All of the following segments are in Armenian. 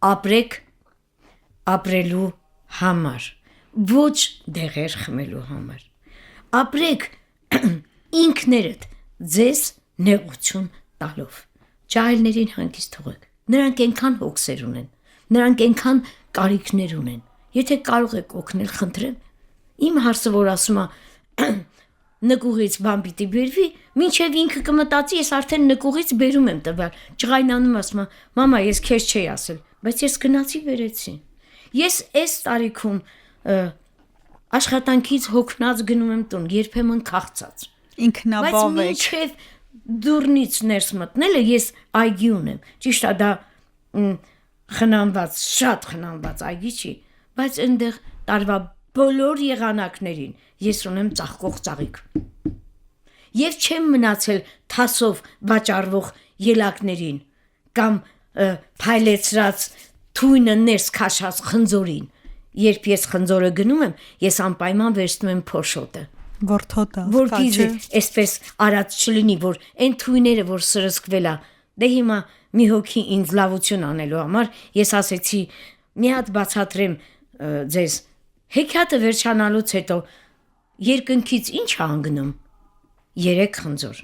ապրեք ապրելու համար, ոչ դեղեր խմելու համար։ Ապրեք ինքներդ ձեզ նեղություն տալով։ Ջահելներին հանգիստ թողեք։ Նրանք այնքան հոգսեր ունեն, նրանք այնքան կարիքներ ունեն։ Եթե կարող եք օգնել, խնդրեմ, իմ հարցը որ ասում է նկուղից բան պիտի բերվի, մինչև ինքը կմտածի, ես արդեն նկուղից բերում եմ տվյալ։ Ջղայնանում ասում է, մամա, ես քեզ չէի ասել, բայց ես գնացի բերեցի։ Ես այս տարիքում աշխատանքից հոգնած գնում եմ տուն, երբեմն քաղցած։ Ինքնաբավ եք։ Բայց մինչև դուրնից ներս մտնելը ես այգի ունեմ։ Ճիշտ է, դա խնամված, շատ խնամված այգի չի, բայց այնտեղ տարվա բոլոր եղանակներին ես ունեմ ծաղկող ծաղիկ։ Եվ չեմ մնացել թասով վաճառվող ելակներին կամ փայլեցրած թույնը ներս քաշած խնձորին։ Երբ ես խնձորը գնում եմ, ես անպայման վերցնում եմ փոշոտը։ Որթոտը, որպեսզի այսպես արած չլինի, որ այն թույները, որ սրսկվել է, դե հիմա մի հոգի ինձ լավություն անելու համար ես ասեցի մի հատ բացատրեմ ձեզ։ Հեքիաթը վերջանալուց հետո երկնքից ինչ է անգնում։ 3 խնձոր։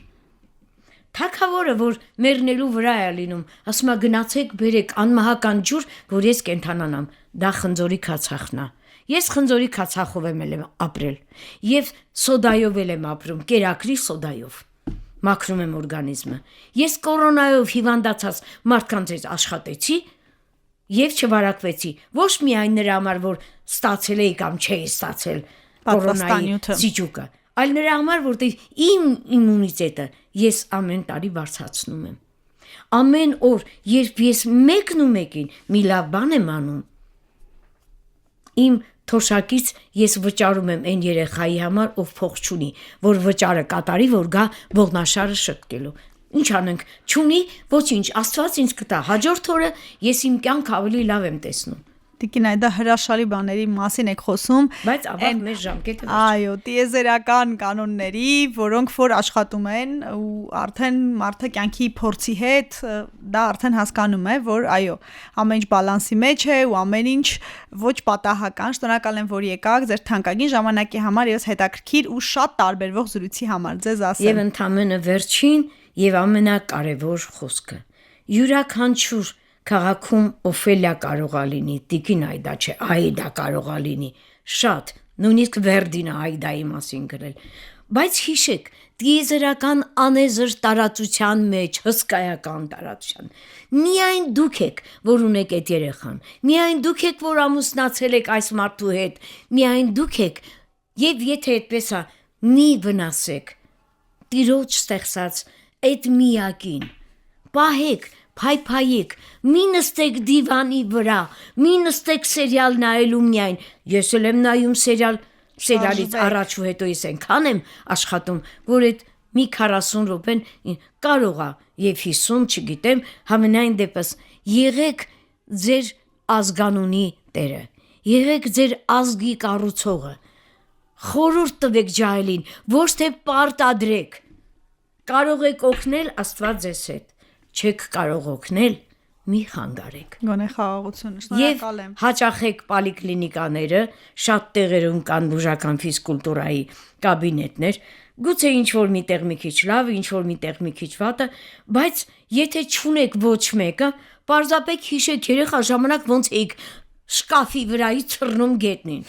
Թագավորը, որ մեռնելու վրա է լինում, ասում է գնացեք բերեք անմահական ջուր, որ ես կենթանանամ։ Դա խնձորի քացախն է։ Ես խնձորի քացախով եմ ապրել եւ սոդայով եմ ապրում, կերակրի սոդայով։ Մաքրում եմ օրգանիզմը։ Ես կորոնայով հիվանդացած մարդկանց հետ աշխատեցի եւ չվարակվեցի։ Ոչ միայն նրա համար, որ ստացել էի կամ չէի ստացել կորոնայի սիճուկը, այլ նրա համար, որտեղ իմ իմունիտետը ես ամեն տարի բարձրացնում եմ։ Ամեն օր, երբ ես մեկին մի լավ բան եմ անում, իմ թոշակից ես վճարում եմ այն երեխայի համար, ով փող չունի, որ վճարը կատարի, որ գա ողնաշարը շտկելու։ Ինչ անենք, չունի, ոչինչ, Աստված ինձ կտա։ Հաջորդ օրը ես իմ կյանք ավելի լավ եմ տեսնում։ Տիկին, այդ հրաշալի բաների մասին եք խոսում, բայց ավաղ մեր ժամկետը այո, տիեզերական կանոնների, որոնք որ աշխատում են ու արդեն մարդը կյանքի փորձի հետ դա արդեն հասկանում է, որ այո, ամեն ինչ բալանսի մեջ է ու ամեն ինչ ոչ պատահական։ Շնորհակալ եմ, որ եկաք ձեր թանկագին ժամանակի համար եւ հետաքրքիր ու շատ տարբերվող զրույցի համար։ Ձեզ ասեմ։ Եվ ընդամենը վերջին եւ ամենակարևոր խոսքը։ Յուրաքանչյուր քաղաքում Օֆելիա կարող է լինի, Տիկին Այդա չէ, Այդա կարող է լինի, շատ, նույնիսկ Վերդինը Այդայի մասին գրել, բայց հիշեք, տիեզերական անեզր տարածության մեջ, հսկայական տարածության, միայն դուք եք, որ ունեք այդ երեխան, միայն դուք եք, որ ամուսնացել եք այս մարդու հետ, միայն դուք եք, եւ եթե այդպես է, մի վնասեք, Տիրոջ ստեղծած այդ միակին, պահեք, փայփայեք, մի նստեք դիվանի վրա, մի նստեք սերիալ նայելու միայն, ես էլ եմ նայում սերիալից առաջ ու հետո ես այնքան եմ աշխատում, որ այդ մի 40 րոպեն կարող է եւ 50, չգիտեմ, համենայն դեպս եղեք ձեր ազգանունի տերը, եղեք ձեր ազգի կառուցողը, խորհուրդ տվեք ջահելին, ոչ թե պարտադրեք, կարող եք օգնել, Աստված ձեզ հետ, չեք կարող օգնել, մի խանգարեք։ Գոնե խաղաղությունը, շնորհակալ եմ։ Եվ հաճախեք պոլիկլինիկաները, շատ տեղերում կան բուժական ֆիզկուլտուրայի կաբինետներ, գուցե ինչ որ միտեղ մի քիչ լավ, ինչ որ միտեղ մի քիչ վատը, բայց եթե չունեք ոչ մեկը, պարզապես հիշեք երեխա ժամանակ ոնց էիք շկաֆի վրայից թռնում գետնին։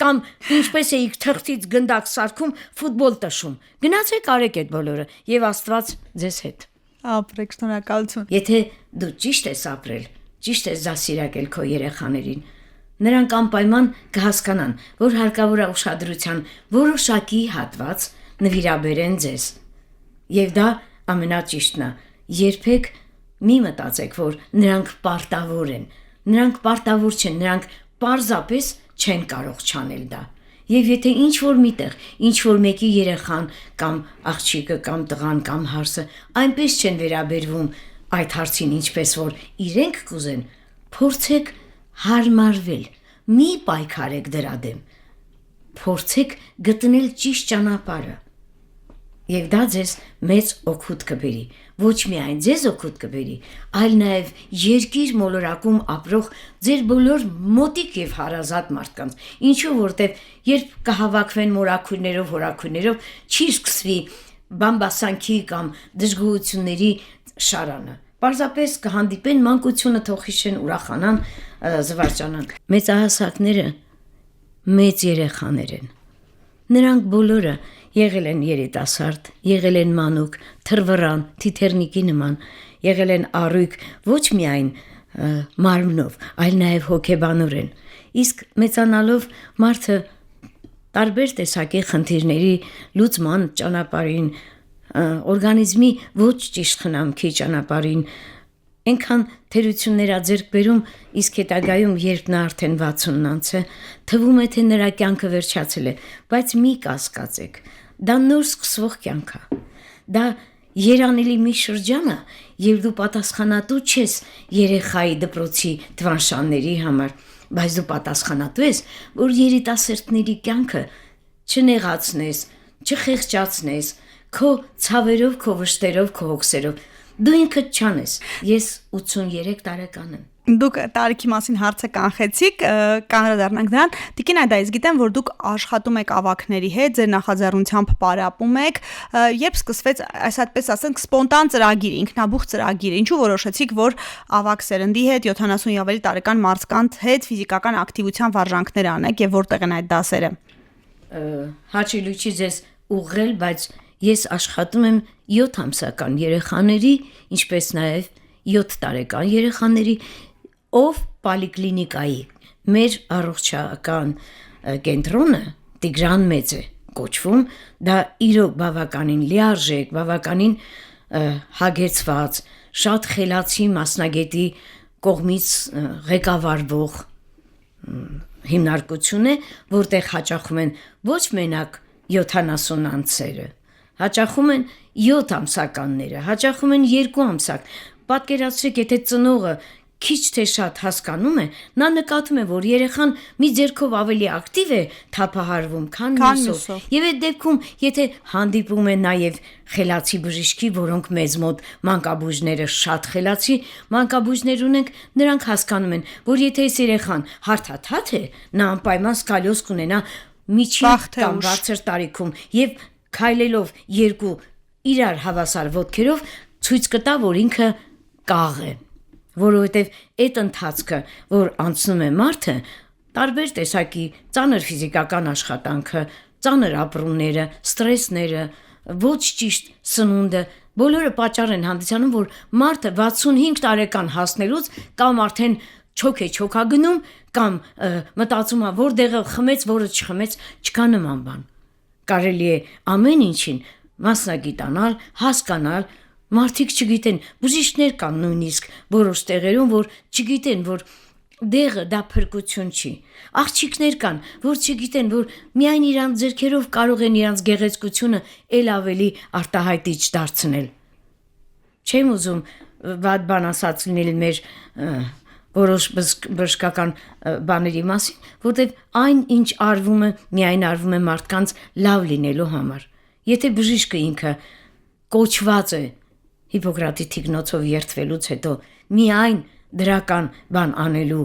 Կամ ինչպես էիք թղթից գնդակ սարքում, ֆուտբոլ տշում։ Գնացեք արեք այդ բոլորը եւ Աստված ձեզ հետ։ Ապրեք, շնորհակալություն։ Եթե դու ճիշտ ես ապրել, ճիշտ ես դասիրակել քո երեխաներին, նրանք անպայման կհասկանան, որ հարկավոր է ուշադրության որոշակի հատված նվիրաբերեն ձեզ։ Եվ դա ամենաճիշտն է։ Երբեք մի մտածեք, որ նրանք պարտավոր են։ Նրանք պարտավոր չեն, նրանք պարզապես չեն կարող չանել դա։ Եվ եթե ինչ-որ միտեղ, ինչ-որ մեկի երեխան կամ աղջիկը կամ տղան կամ հարսը այնպես չեն վերաբերվում այդ հարցին, ինչպես որ իրենք կուզեն, փորձեք հարմարվել, մի պայքարեք դրա դեմ, փորձեք գտնել ճիշտ ճանապարհը։ Եվ դա ձեզ մեծ օգուտ կբերի, ոչ միայն ձեզ օգուտ կբերի, այլ նաև երկիր մոլորակում ապրող ձեր բոլոր մոտիկ եւ հարազատ մարդկանց, ինչու որտեւ երբ կհավաքվեն մորաքույրներով, հորաքույրներով, չի սկսվի բամբասանքի կամ դժգոհությունների շարանը։ Պարզապես կհանդիպեն մանկությունը թող հիշեն, ուրախանան, զվարճանան։ Մեծահասակները մեծ երեխաներ են։ Նրանք բոլորը եղել են երիտասարդ, եղել են մանուկ, թռվռան, թիթեռնիկի նման, եղել են առույգ ոչ միայն մարմնով, այլ նաև հոգեբանորեն։ Իսկ մեծանալով մարդը տարբեր տեսակի խնդիրների լուծման ճանապարհին, օրգանիզմի ոչ ճիշտ խնամքի ճանապարհին այնքան թերություններ ձեռք բերում, իսկ հետագայում երբ նա արդեն 60-ն անց է, թվում է թե նրա կյանքը վերջացել է, բայց մի կասկածեք, դա նոր սկսվող կյանք է։ Դա երանելի մի շրջան է, եւ դու պատասխանատու չես երեխայի դպրոցի թվանշանների համար, բայց դու պատասխանատու ես, որ երիտասարդների կյանքը չնեղացնես, չխեղճացնես, քո ցավերով, քո վշտերով, քո հոգսերով։ Դու ինքդ չանես։ Ես 83 տարեկան եմ։ Դուք տարիքի մասին հարցը կանխեցիք, կանդրադառնանք դրան։ Տիկին Այդա, ես գիտեմ, որ դուք աշխատում եք ավագների հետ, ձեր նախաձեռնությամբ պարապում եք, երբ սկսվեց, այսպես ասենք, սպոնտան ծրագիր, ինքնաբուխ ծրագիր, ինչու որոշեցիք, որ ավագ սերնդի հետ 70-ի ավելի տարեկան մարդկանց հետ ֆիզիկական ակտիվության վարժանքներ անեք եւ որտեղ են այդ դասերը։ Հաճելուչի ձեզ ուղղել, բայց ես աշխատում եմ 7 ամսական երեխաների, ինչպես նաև 7 տարեկան երեխաների ով պոլիկլինիկայի մեր առողջական կենտրոնը Տիգրան Մեծ է կոչվում, դա իրոք բավականին լիարժեք, բավականին հագեցված, շատ խելացի մասնագետի կողմից ղեկավարվող հիմնարկություն է, որտեղ հաճախում են ոչ մենակ 70 անձերը, հաճախում են 7 ամսականները, հաճախում են 2 ամսակ։ Պատկերացրեք, եթե ծնողը քիչ թե շատ հասկանում է, նա նկատում է, որ երեխան մի ձեռքով ավելի ակտիվ է թափահարվում, քան մյուսով։ Եվ այդ դեպքում, եթե հանդիպում է նաև խելացի բժիշկի, որոնք մեզ մոտ մանկաբույժները շատ խելացի մանկաբույժներ ունենք, նրանք հասկանում են, որ եթե այս երեխան հարթաթաթ է, նա անպայման սկալիոզ կունենա միջին կամ բարձր տարիքում եւ քայլելով երկու իրար հավասար ոտքերով ցույց կտա, որ ինքը կաղ է, որովհետև այդ ընթացքը, որ անցնում է մարդը, տարբեր տեսակի ծանր ֆիզիկական աշխատանքը, ծանր ապրումները, ստրեսները, ոչ ճիշտ սնունդը, բոլորը պատճառ են հանդիսանում, որ մարդը 65 տարեկան հասնելուց կամ արդեն չոք է չոքագնում, կամ մտածում է, որտեղը խմեց, որը չխմեց, չկա նման բան։ Կարելի է ամեն ինչին մասնագիտանալ, հասկանալ, մարդիկ չգիտեն, բժիշկներ կան նույնիսկ որոշ տեղերում, որ չգիտեն, որ դեղը դա փրկություն չի։ Աղջիկներ կան, որ չգիտեն, որ միայն իրանց ձեռքերով կարող են իրանց գեղեցկությունը ել ավելի արտահայտիչ դարձնել։ Չեմ ուզում վատ բան ասած լինել մեր որոշ բժշկական բաների մասին, որտեղ այն ինչ արվում է, միայն արվում է մարդկանց լավ լինելու համար։ Եթե բժիշկը ինքը կոչված է Հիպոկրատի թիկնոցով երթվելուց հետո միայն դրական բան անելու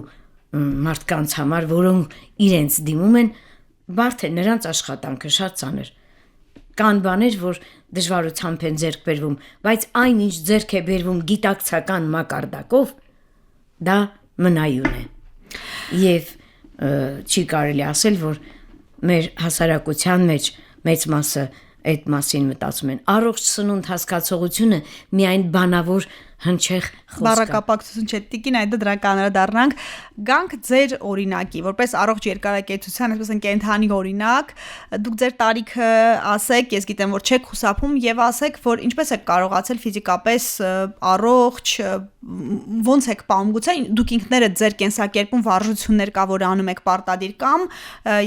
մարդկանց համար, որոնք իրենց դիմում են, բարդ է նրանց աշխատանքը շատ ծանր։ Կան բաներ, որ դժվարությամբ են ձեռք բերվում, բայց այն ինչ ձեռք է բերվում գիտակցական մակարդակով, դա մնայուն է։ Եվ չի կարելի ասել, որ մեր հասարակության մեջ մեծ մասը այդ մասին մտածում են։ Առողջ սնունդ հասկացողությունը միայն բանավոր հնչեղ խոսք է։ Բառակապակցություն չէ, Տիկին Այդա, դրա կանրադառնանք, գանք ձեր օրինակի, որպես առողջ երկարակեցության, այսպես են կենթանի օրինակ, դուք ձեր տարիքը ասեք, ես գիտեմ, որ չեք խուսափում, եւ ասեք, որ ինչպես եք կարողացել ֆիզիկապես առողջ, ոնց եք պահում, գուցե դուք ինքներդ ձեր կենսակերպում վարժություններ կա, որ անում եք պարտադիր կամ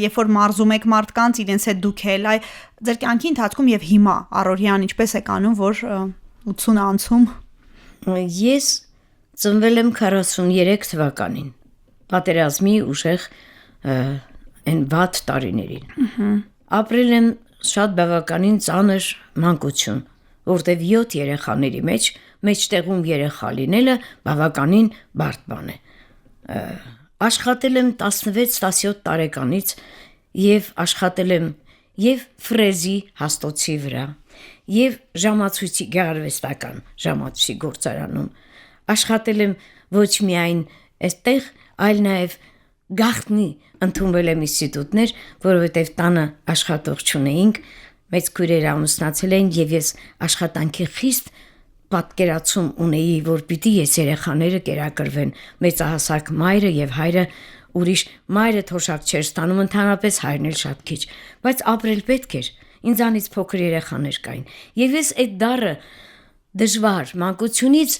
երբ որ մարզում եք մարդկանց, իրենց հետ դուք էլ, այ ձեր կյանքի ընթացքում եւ հիմա առօրյան ինչպես եք անում, որ 80 անցում։ Ես ծնվել եմ 43 թվականին, պատերազմի ուժեղ այն վատ տարիներին։ Ապրել եմ շատ բավականին ծանր մանկություն, որտեվ 7 երեխաների մեջտեղում երեխա լինելը բավականին բարդ բան է։ Աշխատել եմ 16-17 տարեկանից եւ աշխատել եմ եւ ֆրեզի հաստոցի վրա, եւ ժամացույցի գեղարվեստական ժամացույցի գործարանում։ Աշխատել եմ ոչ միայն այստեղ, այլ նաեւ գաղտնի ընդունվել եմ ինստիտուտներ, որովհետեւ տանը աշխատող չունեինք, մեծ քույրերը ամուսնացել էին եւ ես աշխատանքի խիստ պատկերացում ունեի, որ պիտի ես երեխաները կերակրվեն, մեծահասակ մայրը եւ հայրը, ուրիշ մայրը թոշակ չէր ստանում, ընդհանրապես հայրն էլ շատ քիչ, բայց ապրել պետք էր, ինձանից փոքր երեխաներ կային, եւ ես այդ դառը դժվար մանկությունից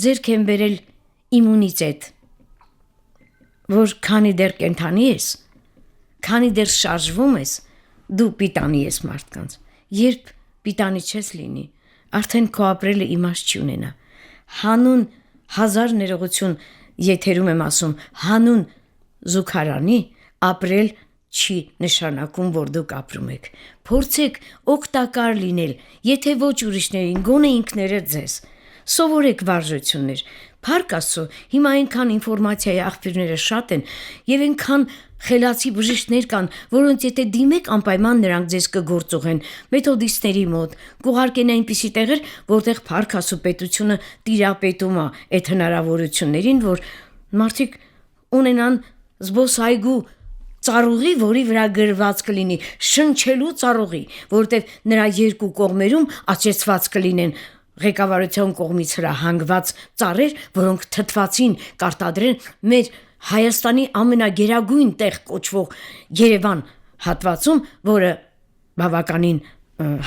ձեռք եմ բերել իմունիտետ, որ քանի դեռ կենթանի ես, քանի դեռ շարժվում ես, դու պիտանի ես մարդկանց, երբ պիտանի չես լինի, արդեն քո ապրելը իմաստ չունենա, հանուն հազար ներողություն, եթերում եմ ասում, հանուն զուգարանի ապրել չի նշանակում, որ դուք ապրում եք, փորձեք օգտակար լինել, եթե ոչ ուրիշներին, գոնե ինքներդ ձեզ, սովորեք վարժություններ, Փառք Աստծո, հիմա այնքան ինֆորմացիայի աղբյուրները շատ են եւ այնքան խելացի բժիշկներ կան, որոնց եթե դիմեք անպայման նրանք ձեզ կգործուղեն մեթոդիստների մոտ, կուղարկեն այնպիսի տեղեր, որտեղ Փառք Աստծո պետությունը տիրապետում է այդ հնարավորություններին, որ մարդիկ ունենան զբոսայգու ծառուղի, որի վրա գրված կլինի շնչելու ծառուղի, որտեղ նրա երկու կողմերում աճեցված կլինեն ղեկավարության կողմից հրահանգված ծառեր, որոնք թթվածին կարտադրեն մեր Հայաստանի ամենագերագույն տեղ կոչվող Երևան հատվածում, որը բավականին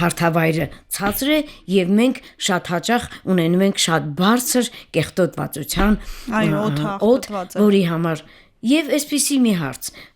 հարթավայրը ցածր է եւ մենք շատ հաճախ ունենում ենք շատ բարձր կեղտոտվածության օդ, որի համար եւ այսպիսի մի հարց